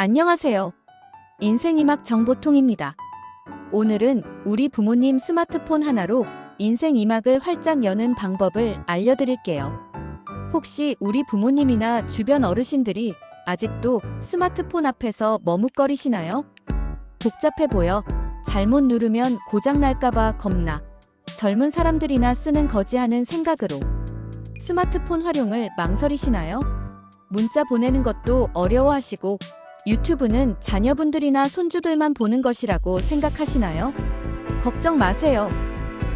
안녕하세요. 인생이막 정보통입니다. 오늘은 우리 부모님 스마트폰 하나로 인생 이막을 활짝 여는 방법을 알려드릴게요. 혹시 우리 부모님이나 주변 어르신들이 아직도 스마트폰 앞에서 머뭇거리시나요? 복잡해 보여, 잘못 누르면 고장날까봐 겁나, 젊은 사람들이나 쓰는 거지 하는 생각으로 스마트폰 활용을 망설이시나요? 문자 보내는 것도 어려워하시고 유튜브는 자녀분들이나 손주들만 보는 것이라고 생각하시나요? 걱정 마세요.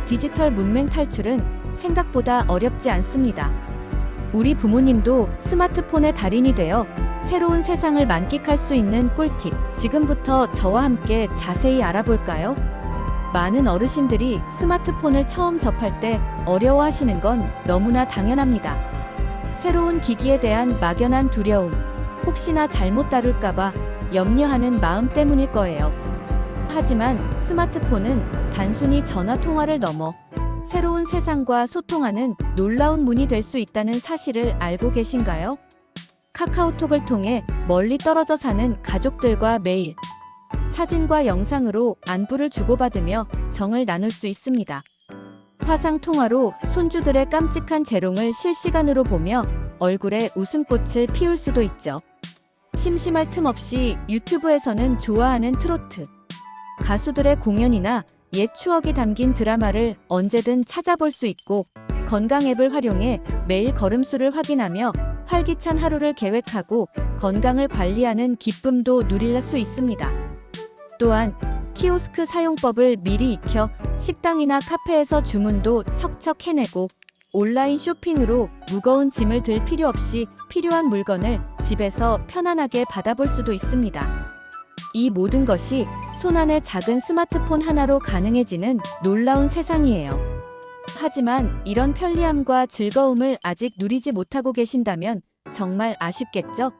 디지털 문맹 탈출은 생각보다 어렵지 않습니다. 우리 부모님도 스마트폰의 달인이 되어 새로운 세상을 만끽할 수 있는 꿀팁, 지금부터 저와 함께 자세히 알아볼까요? 많은 어르신들이 스마트폰을 처음 접할 때 어려워하시는 건 너무나 당연합니다. 새로운 기기에 대한 막연한 두려움, 혹시나 잘못 다룰까봐 염려하는 마음 때문일 거예요. 하지만 스마트폰은 단순히 전화 통화를 넘어 새로운 세상과 소통하는 놀라운 문이 될 수 있다는 사실을 알고 계신가요? 카카오톡을 통해 멀리 떨어져 사는 가족들과 매일 사진과 영상으로 안부를 주고받으며 정을 나눌 수 있습니다. 화상 통화로 손주들의 깜찍한 재롱을 실시간으로 보며 얼굴에 웃음꽃을 피울 수도 있죠. 심심할 틈 없이 유튜브에서는 좋아하는 트로트 가수들의 공연이나 옛 추억이 담긴 드라마를 언제든 찾아볼 수 있고, 건강 앱을 활용해 매일 걸음수를 확인하며 활기찬 하루를 계획하고 건강을 관리하는 기쁨도 누릴 수 있습니다. 또한 키오스크 사용법을 미리 익혀 식당이나 카페에서 주문도 척척 해내고, 온라인 쇼핑으로 무거운 짐을 들 필요 없이 필요한 물건을 집에서 편안하게 받아볼 수도 있습니다. 이 모든 것이 손안의 작은 스마트폰 하나로 가능해지는 놀라운 세상이에요. 하지만 이런 편리함과 즐거움을 아직 누리지 못하고 계신다면 정말 아쉽겠죠?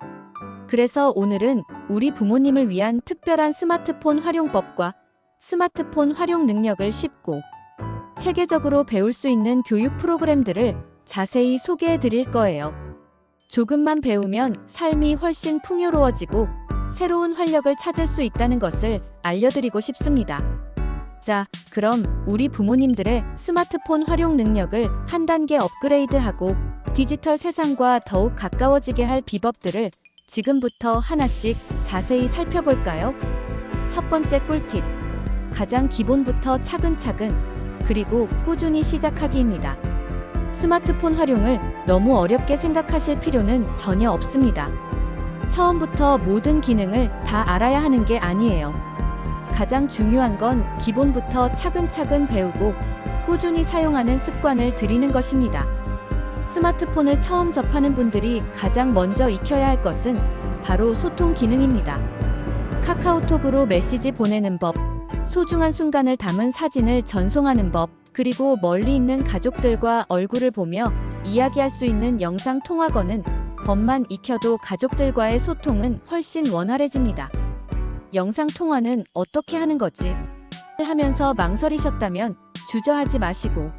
그래서 오늘은 우리 부모님을 위한 특별한 스마트폰 활용법과 스마트폰 활용 능력을 쉽고 체계적으로 배울 수 있는 교육 프로그램들을 자세히 소개해 드릴 거예요. 조금만 배우면 삶이 훨씬 풍요로워지고 새로운 활력을 찾을 수 있다는 것을 알려드리고 싶습니다. 자, 그럼 우리 부모님들의 스마트폰 활용 능력을 한 단계 업그레이드하고 디지털 세상과 더욱 가까워지게 할 비법들을 지금부터 하나씩 자세히 살펴볼까요? 첫 번째 꿀팁, 가장 기본부터 차근차근 그리고 꾸준히 시작하기입니다. 스마트폰 활용을 너무 어렵게 생각하실 필요는 전혀 없습니다. 처음부터 모든 기능을 다 알아야 하는 게 아니에요. 가장 중요한 건 기본부터 차근차근 배우고 꾸준히 사용하는 습관을 들이는 것입니다. 스마트폰을 처음 접하는 분들이 가장 먼저 익혀야 할 것은 바로 소통 기능입니다. 카카오톡으로 메시지 보내는 법, 소중한 순간을 담은 사진을 전송하는 법, 그리고 멀리 있는 가족들과 얼굴을 보며 이야기할 수 있는 영상 통화거는 법만 익혀도 가족들과의 소통은 훨씬 원활해집니다. 영상 통화는 어떻게 하는 거지? 하면서 망설이셨다면 주저하지 마시고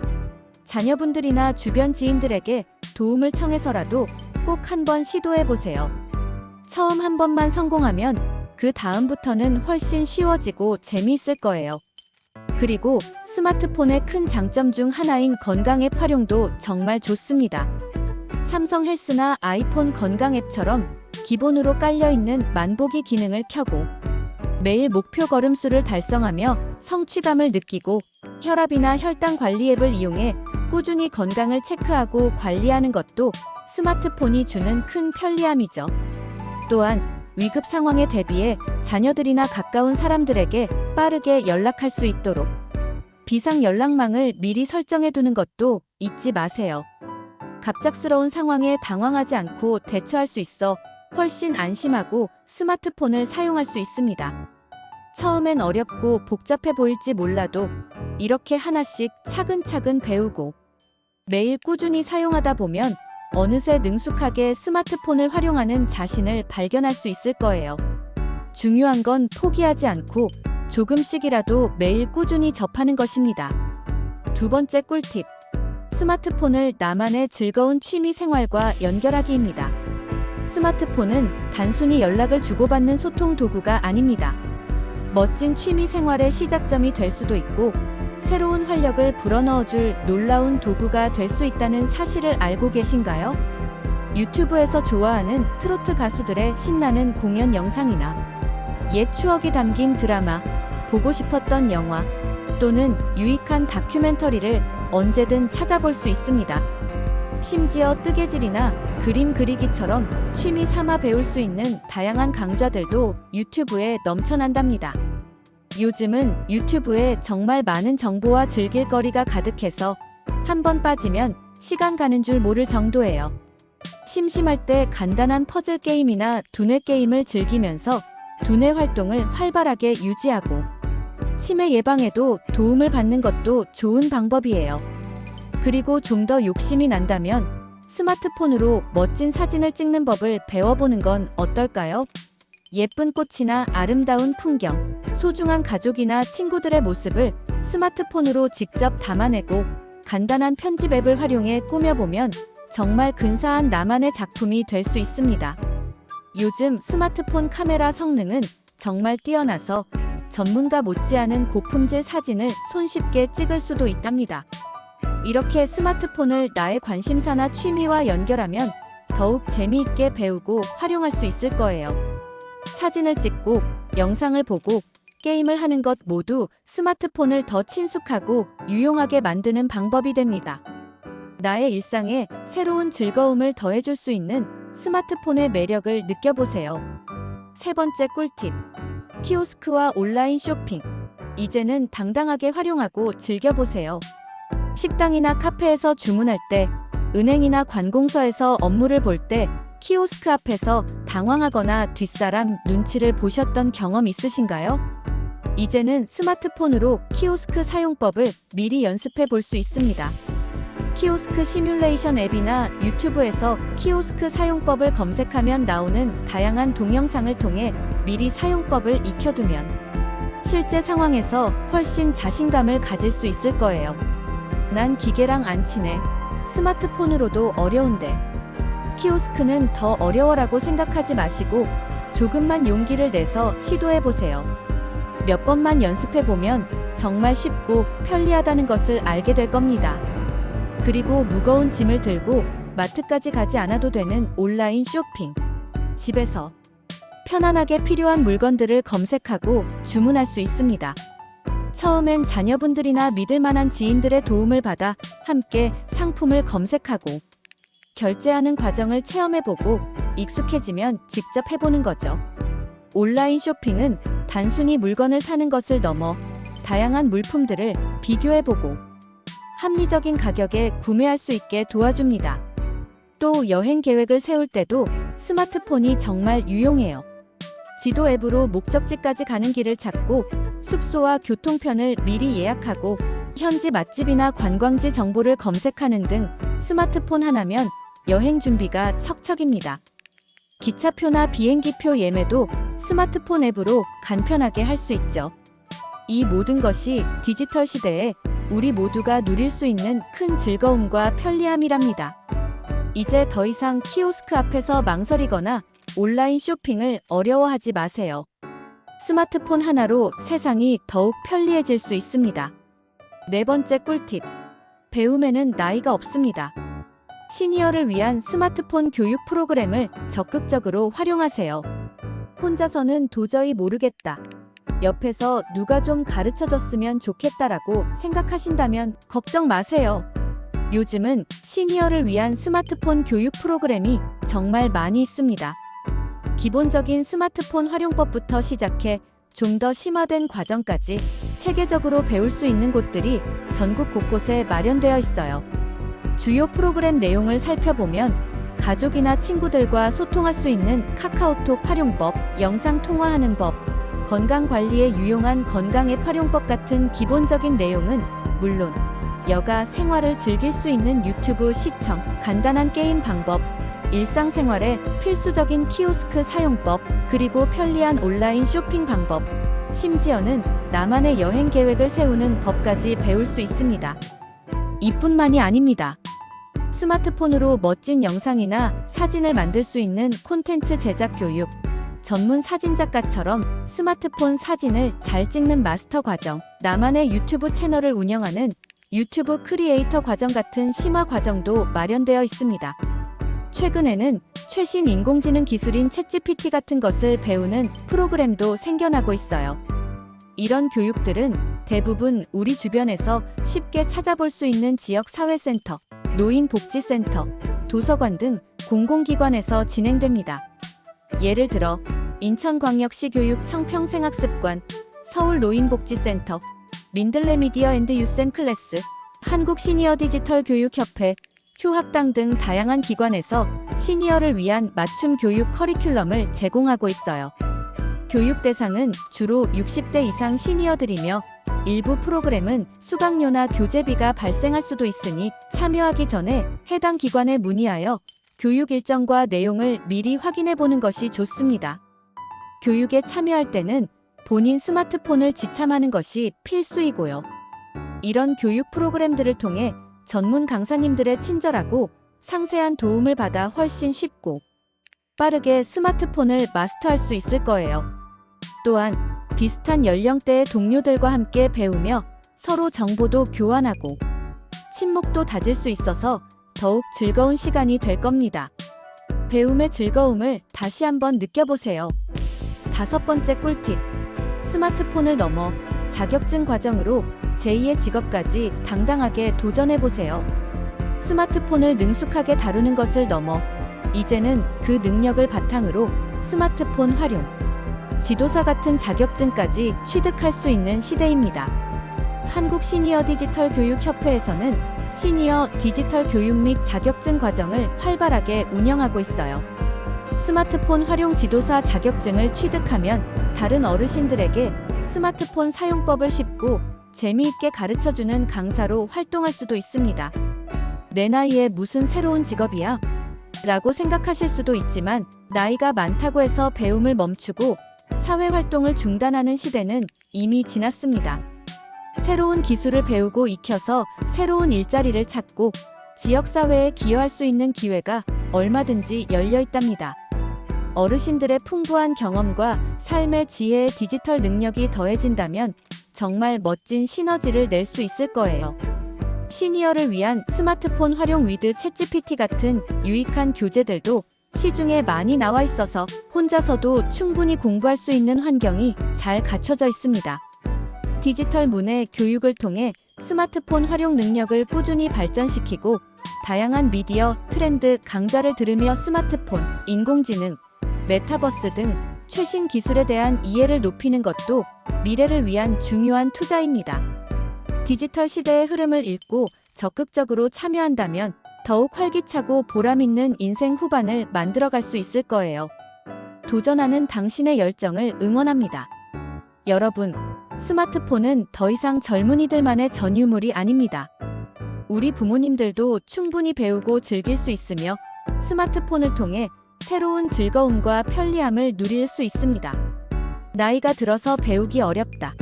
자녀분들이나 주변 지인들에게 도움을 청해서라도 꼭 한번 시도해 보세요. 처음 한 번만 성공하면 그 다음부터는 훨씬 쉬워지고 재미있을 거예요. 그리고 스마트폰의 큰 장점 중 하나인 건강 앱 활용도 정말 좋습니다. 삼성 헬스나 아이폰 건강 앱처럼 기본으로 깔려있는 만보기 기능을 켜고 매일 목표 걸음수를 달성하며 성취감을 느끼고, 혈압이나 혈당 관리 앱을 이용해 꾸준히 건강을 체크하고 관리하는 것도 스마트폰이 주는 큰 편리함이죠. 또한 위급 상황에 대비해 자녀들이나 가까운 사람들에게 빠르게 연락할 수 있도록 비상 연락망을 미리 설정해 두는 것도 잊지 마세요. 갑작스러운 상황에 당황하지 않고 대처할 수 있어 훨씬 안심하고 스마트폰을 사용할 수 있습니다. 처음엔 어렵고 복잡해 보일지 몰라도 이렇게 하나씩 차근차근 배우고 매일 꾸준히 사용하다 보면 어느새 능숙하게 스마트폰을 활용하는 자신을 발견할 수 있을 거예요. 중요한 건 포기하지 않고 조금씩이라도 매일 꾸준히 접하는 것입니다. 두 번째 꿀팁, 스마트폰을 나만의 즐거운 취미 생활과 연결하기입니다. 스마트폰은 단순히 연락을 주고받는 소통 도구가 아닙니다. 멋진 취미 생활의 시작점이 될 수도 있고, 새로운 활력을 불어넣어줄 놀라운 도구가 될 수 있다는 사실을 알고 계신가요? 유튜브에서 좋아하는 트로트 가수들의 신나는 공연 영상이나 옛 추억이 담긴 드라마, 보고 싶었던 영화, 또는 유익한 다큐멘터리를 언제든 찾아볼 수 있습니다. 심지어 뜨개질이나 그림 그리기처럼 취미 삼아 배울 수 있는 다양한 강좌들도 유튜브에 넘쳐난답니다. 요즘은 유튜브에 정말 많은 정보와 즐길 거리가 가득해서 한번 빠지면 시간 가는 줄 모를 정도예요. 심심할 때 간단한 퍼즐 게임이나 두뇌 게임을 즐기면서 두뇌 활동을 활발하게 유지하고 치매 예방에도 도움을 받는 것도 좋은 방법이에요. 그리고 좀 더 욕심이 난다면 스마트폰으로 멋진 사진을 찍는 법을 배워보는 건 어떨까요? 예쁜 꽃이나 아름다운 풍경, 소중한 가족이나 친구들의 모습을 스마트폰으로 직접 담아내고 간단한 편집 앱을 활용해 꾸며보면 정말 근사한 나만의 작품이 될 수 있습니다. 요즘 스마트폰 카메라 성능은 정말 뛰어나서 전문가 못지않은 고품질 사진을 손쉽게 찍을 수도 있답니다. 이렇게 스마트폰을 나의 관심사나 취미와 연결하면 더욱 재미있게 배우고 활용할 수 있을 거예요. 사진을 찍고 영상을 보고 게임을 하는 것 모두 스마트폰을 더 친숙하고 유용하게 만드는 방법이 됩니다. 나의 일상에 새로운 즐거움을 더해줄 수 있는 스마트폰의 매력을 느껴보세요. 세 번째 꿀팁. 키오스크와 온라인 쇼핑. 이제는 당당하게 활용하고 즐겨보세요. 식당이나 카페에서 주문할 때, 은행이나 관공서에서 업무를 볼 때 키오스크 앞에서 당황하거나 뒷사람 눈치를 보셨던 경험 있으신가요? 이제는 스마트폰으로 키오스크 사용법을 미리 연습해 볼 수 있습니다. 키오스크 시뮬레이션 앱이나 유튜브에서 키오스크 사용법을 검색하면 나오는 다양한 동영상을 통해 미리 사용법을 익혀두면 실제 상황에서 훨씬 자신감을 가질 수 있을 거예요. 난 기계랑 안 친해. 스마트폰으로도 어려운데. 키오스크는 더 어려워라고 생각하지 마시고 조금만 용기를 내서 시도해보세요. 몇 번만 연습해보면 정말 쉽고 편리하다는 것을 알게 될 겁니다. 그리고 무거운 짐을 들고 마트까지 가지 않아도 되는 온라인 쇼핑. 집에서 편안하게 필요한 물건들을 검색하고 주문할 수 있습니다. 처음엔 자녀분들이나 믿을 만한 지인들의 도움을 받아 함께 상품을 검색하고 결제하는 과정을 체험해보고 익숙해지면 직접 해보는 거죠. 온라인 쇼핑은 단순히 물건을 사는 것을 넘어 다양한 물품들을 비교해보고 합리적인 가격에 구매할 수 있게 도와줍니다. 또 여행 계획을 세울 때도 스마트폰이 정말 유용해요. 지도 앱으로 목적지까지 가는 길을 찾고 숙소와 교통편을 미리 예약하고 현지 맛집이나 관광지 정보를 검색하는 등 스마트폰 하나면 여행 준비가 척척입니다. 기차표나 비행기표 예매도 스마트폰 앱으로 간편하게 할 수 있죠. 이 모든 것이 디지털 시대에 우리 모두가 누릴 수 있는 큰 즐거움과 편리함이랍니다. 이제 더 이상 키오스크 앞에서 망설이거나 온라인 쇼핑을 어려워하지 마세요. 스마트폰 하나로 세상이 더욱 편리해질 수 있습니다. 네 번째 꿀팁. 배움에는 나이가 없습니다. 시니어를 위한 스마트폰 교육 프로그램을 적극적으로 활용하세요. 혼자서는 도저히 모르겠다. 옆에서 누가 좀 가르쳐줬으면 좋겠다라고 생각하신다면 걱정 마세요. 요즘은 시니어를 위한 스마트폰 교육 프로그램이 정말 많이 있습니다. 기본적인 스마트폰 활용법부터 시작해 좀 더 심화된 과정까지 체계적으로 배울 수 있는 곳들이 전국 곳곳에 마련되어 있어요. 주요 프로그램 내용을 살펴보면 가족이나 친구들과 소통할 수 있는 카카오톡 활용법, 영상 통화하는 법, 건강관리에 유용한 건강앱 활용법 같은 기본적인 내용은 물론 여가 생활을 즐길 수 있는 유튜브 시청, 간단한 게임 방법, 일상생활에 필수적인 키오스크 사용법, 그리고 편리한 온라인 쇼핑 방법, 심지어는 나만의 여행 계획을 세우는 법까지 배울 수 있습니다. 이뿐만이 아닙니다. 스마트폰으로 멋진 영상이나 사진을 만들 수 있는 콘텐츠 제작 교육, 전문 사진작가처럼 스마트폰 사진을 잘 찍는 마스터 과정, 나만의 유튜브 채널을 운영하는 유튜브 크리에이터 과정 같은 심화 과정도 마련되어 있습니다. 최근에는 최신 인공지능 기술인 챗GPT 같은 것을 배우는 프로그램도 생겨나고 있어요. 이런 교육들은 대부분 우리 주변에서 쉽게 찾아볼 수 있는 지역 사회센터, 노인복지센터, 도서관 등 공공기관에서 진행됩니다. 예를 들어 인천광역시 교육청 평생학습관, 서울노인복지센터, 민들레 미디어 앤드 유쌤 클래스, 한국시니어디지털교육협회, 효학당 등 다양한 기관에서 시니어를 위한 맞춤 교육 커리큘럼을 제공하고 있어요. 교육 대상은 주로 60대 이상 시니어들이며 일부 프로그램은 수강료나 교재비가 발생할 수도 있으니 참여하기 전에 해당 기관에 문의하여 교육 일정과 내용을 미리 확인해 보는 것이 좋습니다. 교육에 참여할 때는 본인 스마트폰을 지참하는 것이 필수이고요. 이런 교육 프로그램들을 통해 전문 강사님들의 친절하고 상세한 도움을 받아 훨씬 쉽고 빠르게 스마트폰을 마스터할 수 있을 거예요. 또한 비슷한 연령대의 동료들과 함께 배우며 서로 정보도 교환하고 친목도 다질 수 있어서 더욱 즐거운 시간이 될 겁니다. 배움의 즐거움을 다시 한번 느껴보세요. 5번째 꿀팁. 스마트폰을 넘어 자격증 과정으로 제2의 직업까지 당당하게 도전해보세요. 스마트폰을 능숙하게 다루는 것을 넘어 이제는 그 능력을 바탕으로 스마트폰 활용, 지도사 같은 자격증까지 취득할 수 있는 시대입니다. 한국시니어디지털교육협회에서는 시니어 디지털 교육 및 자격증 과정을 활발하게 운영하고 있어요. 스마트폰 활용 지도사 자격증을 취득하면 다른 어르신들에게 스마트폰 사용법을 쉽고 재미있게 가르쳐주는 강사로 활동할 수도 있습니다. 내 나이에 무슨 새로운 직업이야? 라고 생각하실 수도 있지만 나이가 많다고 해서 배움을 멈추고 사회활동을 중단하는 시대는 이미 지났습니다. 새로운 기술을 배우고 익혀서 새로운 일자리를 찾고 지역사회에 기여할 수 있는 기회가 얼마든지 열려 있답니다. 어르신들의 풍부한 경험과 삶의 지혜에 디지털 능력이 더해진다면 정말 멋진 시너지를 낼 수 있을 거예요. 시니어를 위한 스마트폰 활용 위드 챗GPT 같은 유익한 교재들도 시중에 많이 나와 있어서 혼자서도 충분히 공부할 수 있는 환경이 잘 갖춰져 있습니다. 디지털 문해 교육을 통해 스마트폰 활용 능력을 꾸준히 발전시키고 다양한 미디어, 트렌드, 강좌를 들으며 스마트폰, 인공지능, 메타버스 등 최신 기술에 대한 이해를 높이는 것도 미래를 위한 중요한 투자입니다. 디지털 시대의 흐름을 읽고 적극적으로 참여한다면 더욱 활기차고 보람있는 인생 후반을 만들어갈 수 있을 거예요. 도전하는 당신의 열정을 응원합니다. 여러분, 스마트폰은 더 이상 젊은이들만의 전유물이 아닙니다. 우리 부모님들도 충분히 배우고 즐길 수 있으며 스마트폰을 통해 새로운 즐거움과 편리함을 누릴 수 있습니다. 나이가 들어서 배우기 어렵다.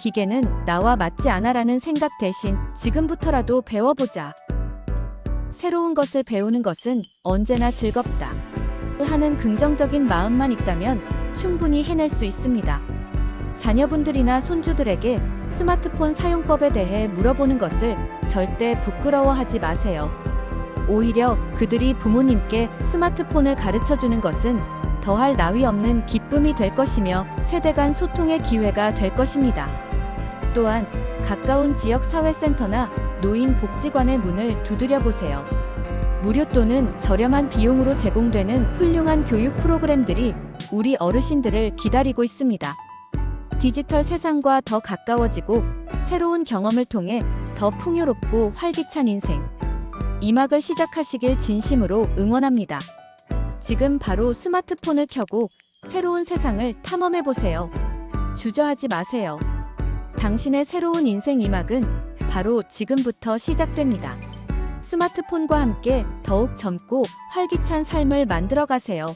기계는 나와 맞지 않아라는 생각 대신 지금부터라도 배워보자. 새로운 것을 배우는 것은 언제나 즐겁다. 하는 긍정적인 마음만 있다면 충분히 해낼 수 있습니다. 자녀분들이나 손주들에게 스마트폰 사용법에 대해 물어보는 것을 절대 부끄러워하지 마세요. 오히려 그들이 부모님께 스마트폰을 가르쳐주는 것은 더할 나위 없는 기쁨이 될 것이며 세대 간 소통의 기회가 될 것입니다. 또한 가까운 지역 사회센터나 노인복지관의 문을 두드려 보세요. 무료 또는 저렴한 비용으로 제공되는 훌륭한 교육 프로그램들이 우리 어르신들을 기다리고 있습니다. 디지털 세상과 더 가까워지고 새로운 경험을 통해 더 풍요롭고 활기찬 인생, 이막을 시작하시길 진심으로 응원합니다. 지금 바로 스마트폰을 켜고 새로운 세상을 탐험해보세요. 주저하지 마세요. 당신의 새로운 인생 이막은 바로 지금부터 시작됩니다. 스마트폰과 함께 더욱 젊고 활기찬 삶을 만들어 가세요.